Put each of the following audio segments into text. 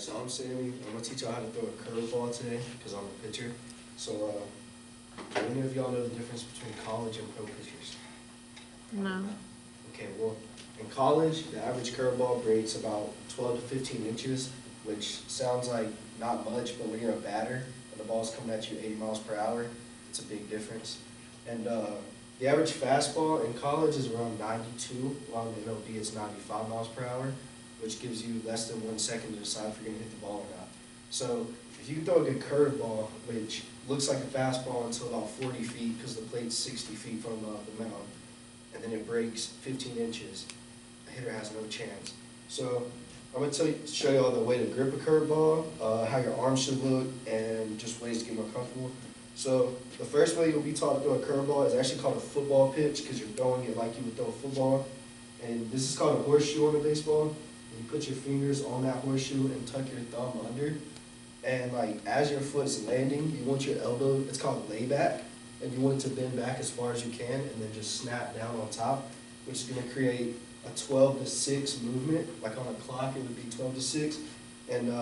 So I'm Sammy. I'm gonna teach y'all how to throw a curveball today because I'm a pitcher. So, do any of y'all know the difference between college and pro pitchers? No. Okay, well, in college, the average curveball breaks about 12 to 15 inches, which sounds like not much, but when you're a batter and the ball's coming at you 80 miles per hour, it's a big difference. And the average fastball in college is around 92, while in the MLB it's 95 miles per hour, which gives you less than 1 second to decide if you're going to hit the ball or not. So if you can throw a good curveball, which looks like a fastball until about 40 feet because the plate's 60 feet from the mound, and then it breaks 15 inches, a hitter has no chance. So I'm going to show you all the way to grip a curveball, how your arm should look, and just ways to get more comfortable. So the first way you'll be taught to throw a curveball is actually called a football pitch because you're throwing it like you would throw a football. And this is called a horseshoe on a baseball. You put your fingers on that horseshoe and tuck your thumb under. And like as your foot's landing, you want your elbow, it's called layback, and you want it to bend back as far as you can and then just snap down on top, which is going to create a 12 to 6 movement. Like on a clock, it would be 12 to 6. And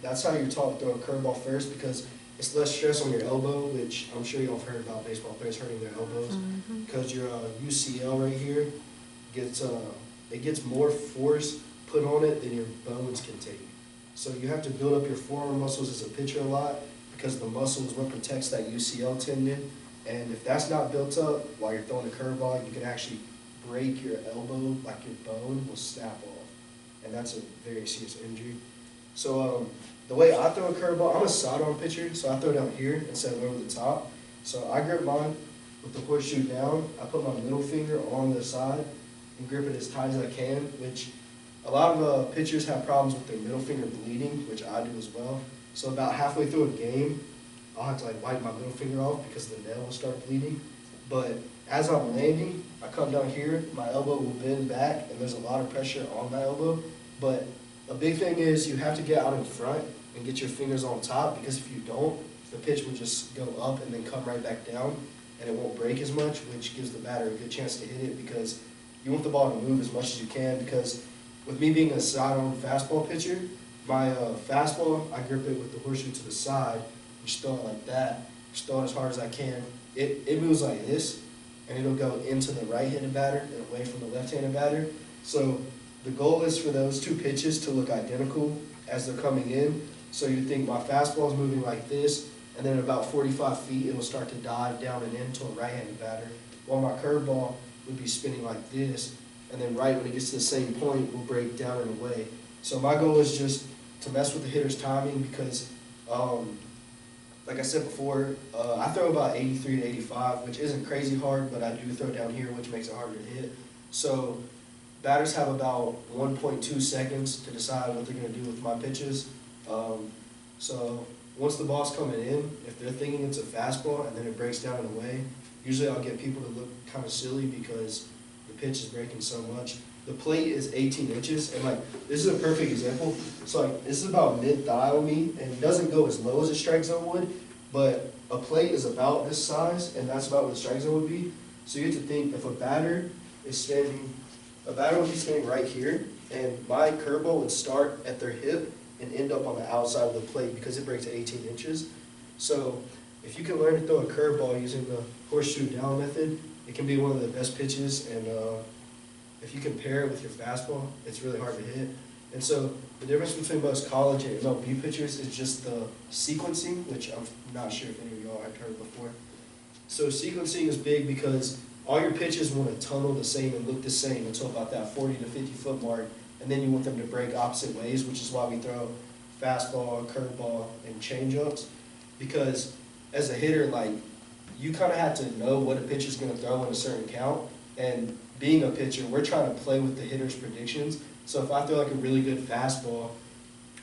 that's how you're taught to throw a curveball first because it's less stress on your elbow, which I'm sure y'all have heard about baseball players hurting their elbows because your UCL right here gets it gets more force put on it than your bones can take. So you have to build up your forearm muscles as a pitcher a lot because the muscle is what protects that UCL tendon. And if that's not built up while you're throwing a curveball, you can actually break your elbow, like your bone will snap off. And that's a very serious injury. So the way I throw a curveball, I'm a sidearm pitcher, so I throw down here instead of over the top. So I grip mine with the horseshoe down. I put my middle finger on the side and grip it as tight as I can, which a lot of pitchers have problems with their middle finger bleeding, which I do as well. So about halfway through a game, I'll have to like wipe my middle finger off because the nail will start bleeding. But as I'm landing, I come down here, my elbow will bend back, and there's a lot of pressure on my elbow. But a big thing is you have to get out in front and get your fingers on top because if you don't, the pitch will just go up and then come right back down, and it won't break as much, which gives the batter a good chance to hit it because you want the ball to move as much as you can because with me being a sidearm fastball pitcher, my fastball, I grip it with the horseshoe to the side, and just throw it like that, just throw it as hard as I can. It moves like this, and it'll go into the right-handed batter and away from the left-handed batter. So the goal is for those two pitches to look identical as they're coming in. So you think my fastball is moving like this, and then at about 45 feet, it will start to dive down and into a right-handed batter, while my curveball would be spinning like this, and then right when it gets to the same point, will break down and away. So my goal is just to mess with the hitter's timing because, like I said before, I throw about 83 to 85, which isn't crazy hard, but I do throw down here, which makes it harder to hit. So batters have about 1.2 seconds to decide what they're going to do with my pitches. So once the ball's coming in, if they're thinking it's a fastball and then it breaks down and away, usually I'll get people to look kind of silly because the pitch is breaking so much. The plate is 18 inches, and like this is a perfect example. So like this is about mid-thigh on me, and it doesn't go as low as a strike zone would, but a plate is about this size, and that's about what the strike zone would be. So you have to think if a batter is standing, a batter would be standing right here, and my curveball would start at their hip and end up on the outside of the plate because it breaks 18 inches. So if you can learn to throw a curveball using the horseshoe down method, it can be one of the best pitches, and if you can pair it with your fastball, it's really hard to hit. And so the difference between most college and MLB pitchers is just the sequencing, which I'm not sure if any of y'all have heard before. So sequencing is big because all your pitches want to tunnel the same and look the same until about that 40 to 50 foot mark, and then you want them to break opposite ways, which is why we throw fastball, curveball, and changeups. Because as a hitter, like you kind of have to know what a pitcher's going to throw in a certain count, and being a pitcher, we're trying to play with the hitter's predictions. So if I throw like a really good fastball,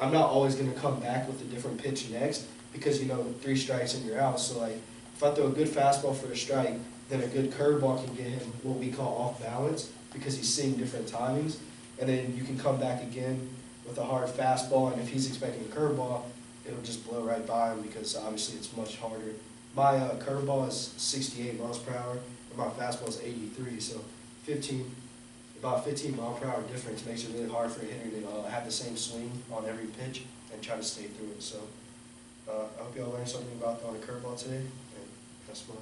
I'm not always going to come back with a different pitch next because, you know, 3 strikes and you're out. So like if I throw a good fastball for a strike, then a good curveball can get him what we call off balance because he's seeing different timings. And then you can come back again with a hard fastball, and if he's expecting a curveball, it'll just blow right by him because obviously it's much harder. My curveball is 68 miles per hour, and my fastball is 83, so about 15 mile per hour difference makes it really hard for a hitter to have the same swing on every pitch. and try to stay through it. So I hope y'all learned something about throwing a curveball today, and that's fun.